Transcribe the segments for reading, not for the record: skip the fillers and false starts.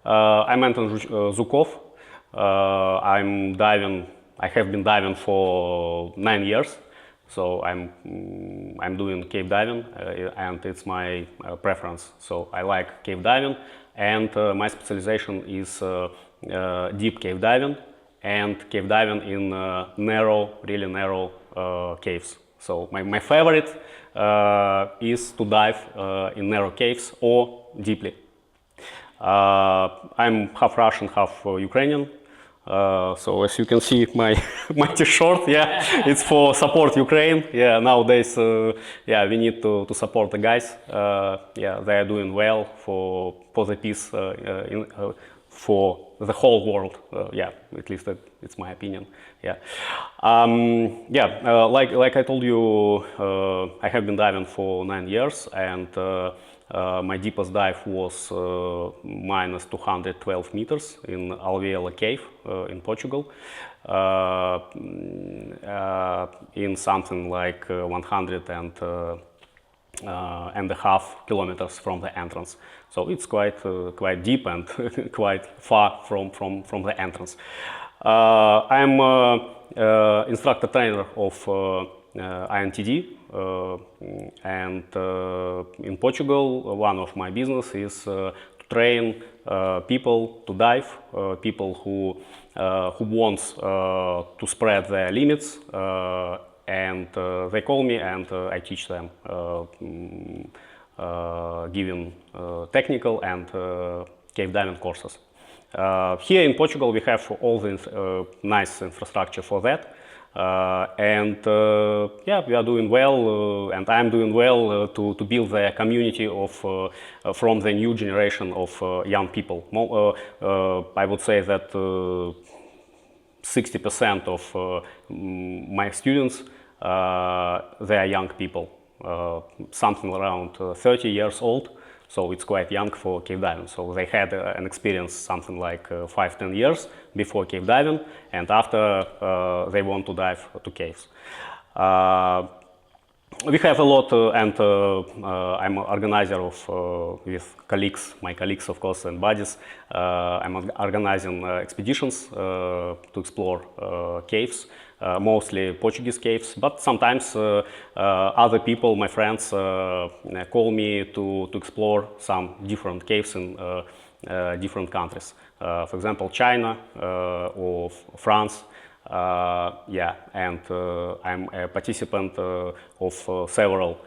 I'm Anton Zhuchkov. I'm diving. I have been diving for 9 years, so I'm doing cave diving, and it's my preference. So I like cave diving, and my specialization is deep cave diving and cave diving in narrow, really narrow caves. So my favorite is to dive in narrow caves or deeply. I'm half Russian, half Ukrainian. So as you can see, my my t-shirt, yeah, it's for support Ukraine. Yeah, nowadays, yeah, we need to support the guys. Yeah, they are doing well for the peace for the whole world. Yeah, at least it's my opinion. Yeah, yeah. Like I told you, I have been diving for 9 years, and my deepest dive was minus 212 meters in Alveola Cave in Portugal, in something like 100 and a half kilometers from the entrance. So it's quite deep and quite far from the entrance. I'm instructor trainer of INTD, and in Portugal, one of my business is to train people to dive, people who wants to spread their limits, and they call me and I teach them, giving technical and cave diving courses. Here in Portugal we have all the nice infrastructure for that. And yeah, we are doing well, and I'm doing well to build the community of from the new generation of young people. I would say that 60% of my students they are young people, something around 30 years old. So it's quite young for cave diving. So they had an experience something like 5-10 years before cave diving, and after they want to dive to caves. We have a lot, and I'm an organizer of, with colleagues, my colleagues of course, and buddies. I'm organizing expeditions to explore caves. Mostly Portuguese caves, but sometimes other people, my friends, call me to explore some different caves in different countries. For example, China or France. Yeah, and I'm a participant of several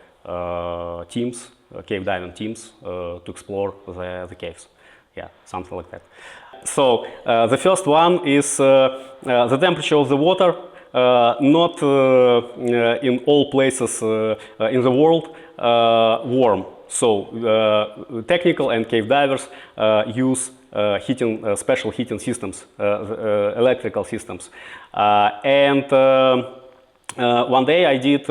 teams, cave diving teams, to explore the caves. Yeah, something like that. So the first one is the temperature of the water. Not in all places in the world warm. So technical and cave divers use special heating systems, electrical systems. And one day I did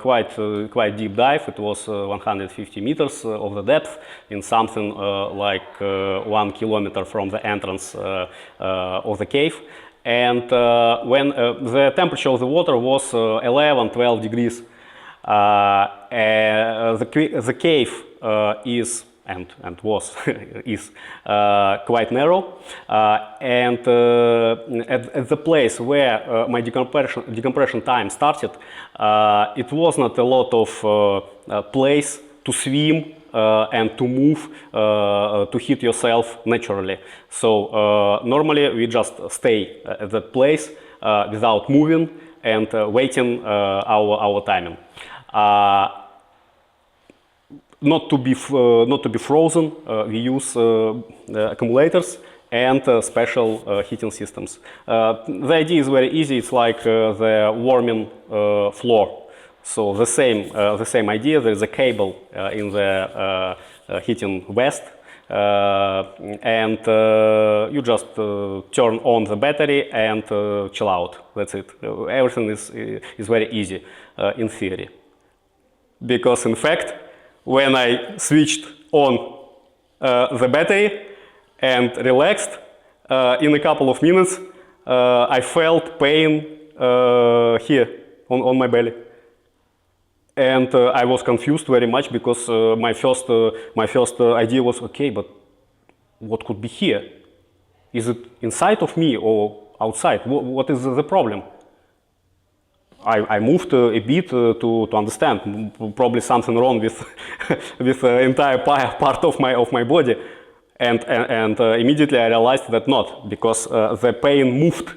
quite deep dive. It was 150 meters of the depth in something like 1 kilometer from the entrance of the cave. And when the temperature of the water was 11-12 degrees, the cave is and was is quite narrow, and at the place where my decompression time started, it was not a lot of place to swim and to move, to hit yourself naturally. So normally we just stay at that place without moving and waiting our timing. Not to be frozen, we use accumulators and special heating systems. The idea is very easy. It's like the warming floor. So the same idea. There is a cable in the heating vest, and you just turn on the battery and chill out. That's it. Everything is very easy in theory. Because in fact, when I switched on the battery and relaxed, in a couple of minutes, I felt pain here on my belly. And I was confused very much because my first idea was, okay, but what could be here? Is it inside of me or outside? What is the problem? I moved a bit to understand. Probably something wrong with with the entire part of my body, and immediately I realized that not, because the pain moved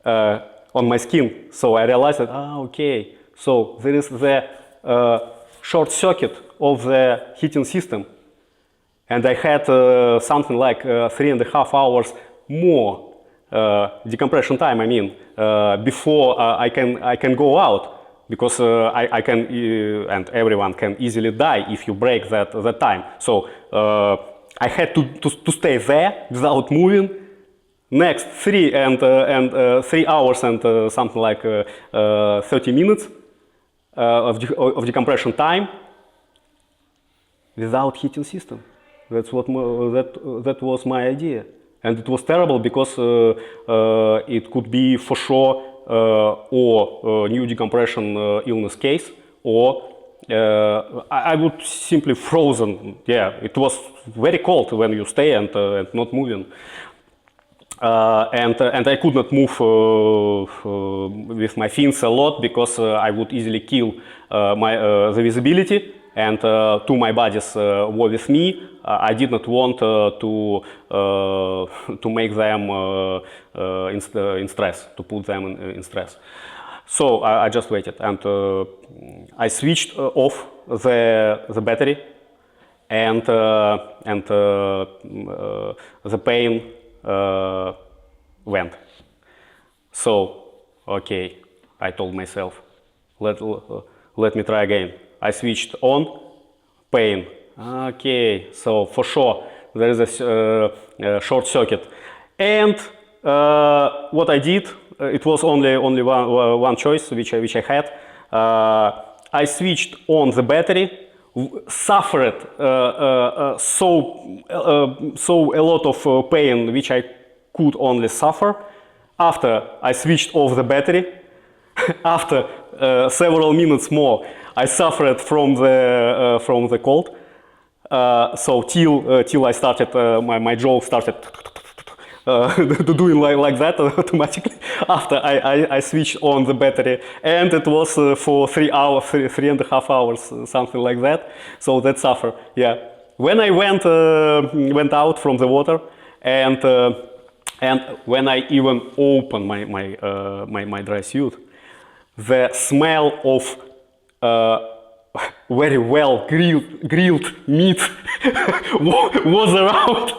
on my skin. So I realized that okay, so there is the short circuit of the heating system, and I had something like 3.5 hours more decompression time, I mean, before I can go out, because I can and everyone can easily die if you break that time. So I had to stay there without moving. Next 3 hours and something like 30 minutes of decompression time without heating system. That's what that was my idea. And it was terrible because it could be for sure or new decompression illness case, or I would simply frozen. Yeah, it was very cold when you stay and not moving. And I could not move with my fins a lot, because I would easily kill the visibility, and two my buddies were with me. I did not want to make them in stress, to put them in stress. So I just waited, and I switched off the battery, and the pain went. So, okay, I told myself, let me try again. I switched on, pain. Okay, so for sure there is a short circuit. And what I did, it was only one choice which I had. I switched on the battery, suffered so a lot of pain which I could only suffer. After I switched off the battery, after several minutes more, I suffered from the cold. So till I started, my jaw started doing like that automatically. After I switched on the battery, and it was for 3 hours, 3.5 hours, something like that. So that suffer, yeah. When I went out from the water, and when I even opened my dry suit, the smell of very well grilled meat was around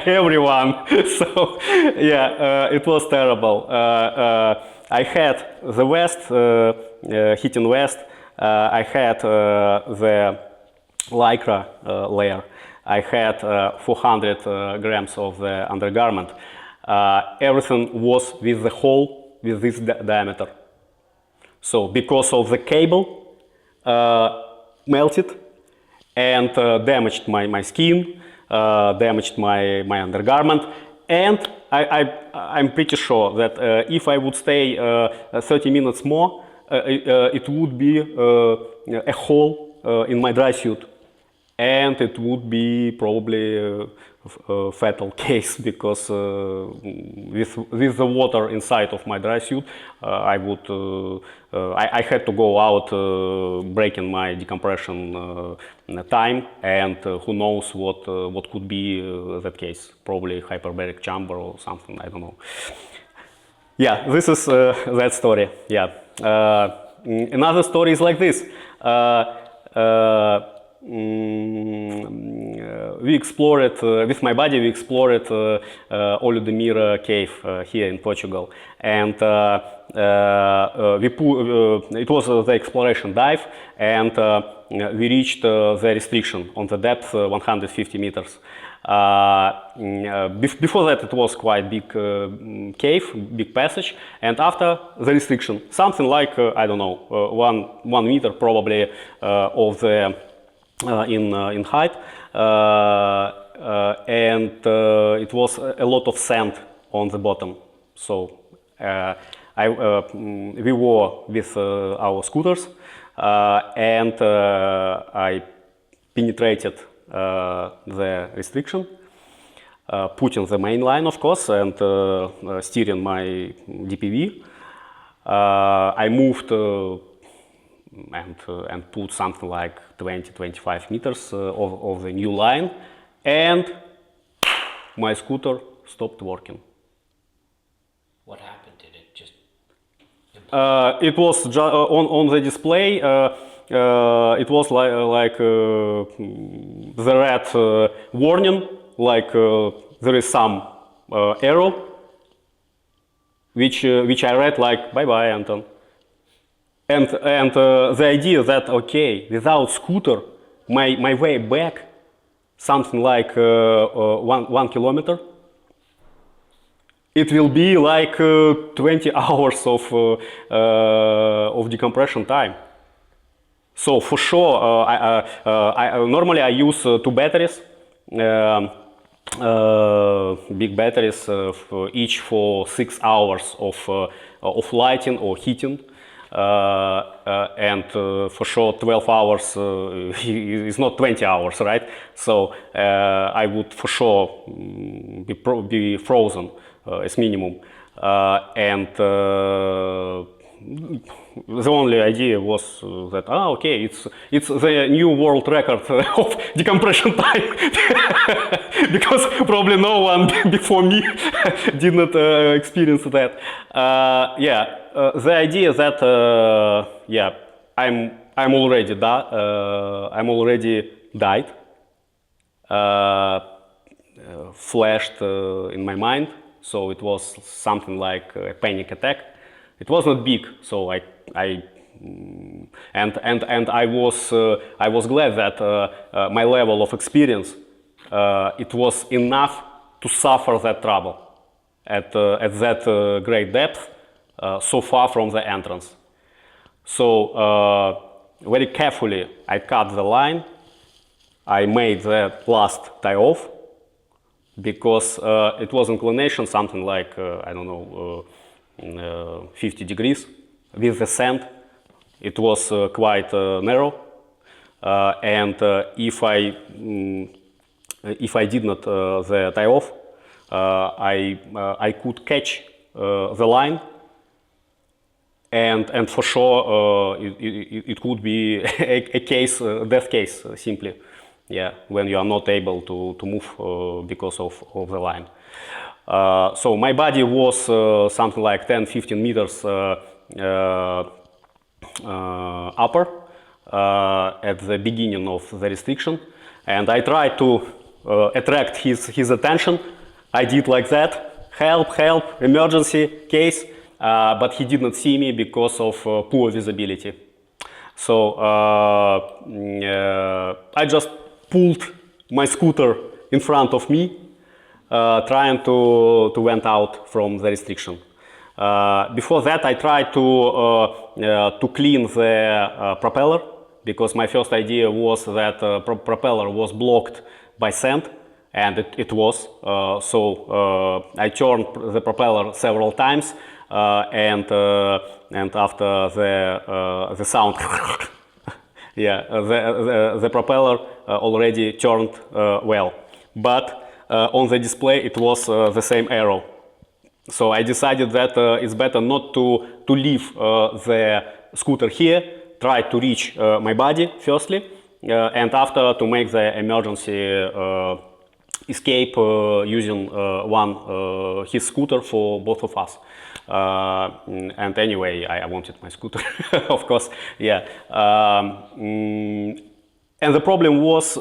everyone. So yeah, it was terrible. I had the vest, heating vest. I had the lycra layer. I had 400 grams of the undergarment. Everything was with the hole with this diameter. So because of the cable melted and damaged my skin, damaged my undergarment, and I'm pretty sure that if I would stay 30 minutes more, it would be a hole in my dry suit, and it would be probably a fatal case, because with the water inside of my dry suit, I had to go out breaking my decompression time, and who knows what could be that case. Probably hyperbaric chamber or something, I don't know. Yeah, this is that story. Yeah. Another story is like this. We explored with my buddy. We explored Olodumare cave here in Portugal, and it was the exploration dive, and we reached the restriction on the depth 150 meters. Before that, it was quite big cave, big passage, and after the restriction, something like I don't know, 1 meter probably of the in height, and it was a lot of sand on the bottom. So we were with our scooters, and I penetrated the restriction, putting the main line, of course, and steering my DPV. I moved and put something like 20-25 meters of the new line, and my scooter stopped working. What happened? Did it just... It was on the display. It was like the red warning, like there is some arrow, which I read like "Bye bye, Anton." And the idea that okay, without scooter, my way back, something like 1 kilometer. It will be like 20 hours of decompression time. So for sure, normally I use 2 batteries, big batteries, each for 6 hours of lighting or heating. And for sure 12 hours is not 20 hours, right? So I would for sure be frozen as minimum. And the only idea was that okay, it's the new world record of decompression time because probably no one before me did not experience that. The idea that I'm already died flashed in my mind. So it was something like a panic attack. It was not big, so I was glad that my level of experience it was enough to suffer that trouble at that great depth, so far from the entrance. So very carefully I cut the line. I made the last tie off because it was inclination something like I don't know. 50 degrees with the sand. It was quite narrow, and if I did not the tie off, I could catch the line, and for sure it could be a case, death case, simply, when you are not able to move because of the line. So my body was something like 10-15 meters upper at the beginning of the restriction, and I tried to attract his attention. I did like that, help, emergency case, but he did not see me because of poor visibility. So I just pulled my scooter in front of me, trying to went out from the restriction. Before that, I tried to clean the propeller, because my first idea was that propeller was blocked by sand, and it was. So I turned the propeller several times, and after the sound, the propeller already turned well, but on the display it was the same arrow. So I decided that it's better not to leave the scooter here, try to reach my body firstly, and after to make the emergency escape using his scooter for both of us. And anyway, I wanted my scooter, of course, and the problem was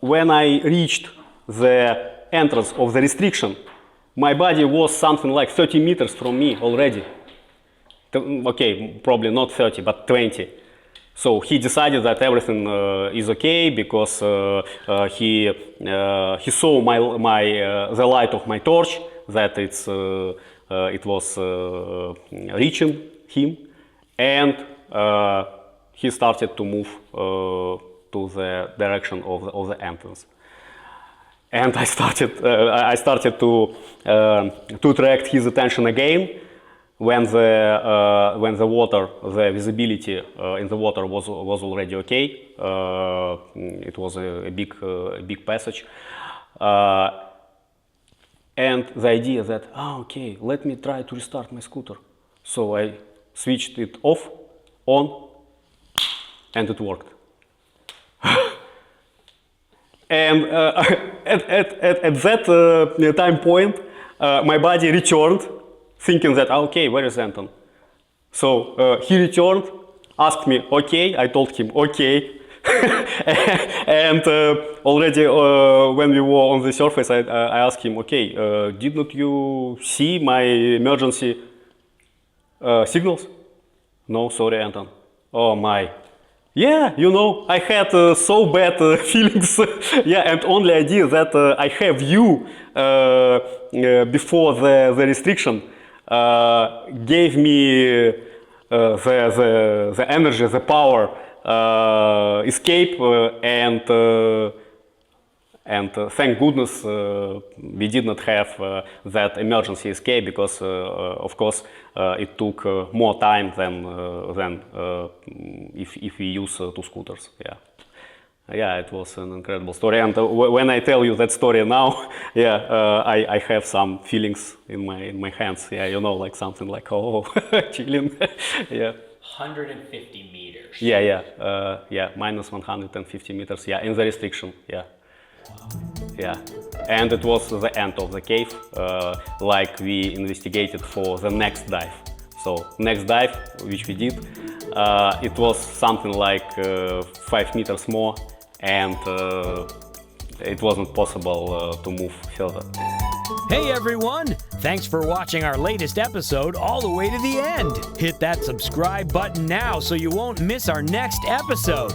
when I reached the entrance of the restriction, my body was something like 30 meters from me already. Okay, probably not 30, but 20. So he decided that everything is okay, because he saw the light of my torch, that it was reaching him, and he started to move to the direction of the entrance. And I started to attract his attention again, when the water, the visibility in the water was already okay. It was a big passage, and the idea that okay, let me try to restart my scooter. So I switched it off, on, and it worked. And at that time point, my buddy returned, thinking that, okay, where is Anton? So he returned, asked me, okay, I told him, okay. And already when we were on the surface, I asked him, okay, did not you see my emergency signals? No, sorry, Anton. Oh my. Yeah, you know, I had so bad feelings. Yeah, and only idea that I have you before the restriction gave me the energy, the power, escape, and thank goodness we did not have that emergency escape, because of course it took more time than if we use two scooters. Yeah, it was an incredible story. And when I tell you that story now, yeah, I have some feelings in my hands. Yeah, you know, like something like, oh, chilling. Yeah. 150 meters. Yeah, minus 150 meters. Yeah, in the restriction. Yeah. Yeah, and it was the end of the cave, like we investigated for the next dive. So next dive, which we did, it was something like 5 meters more, and it wasn't possible to move further. Hey everyone! Thanks for watching our latest episode all the way to the end. Hit that subscribe button now so you won't miss our next episode.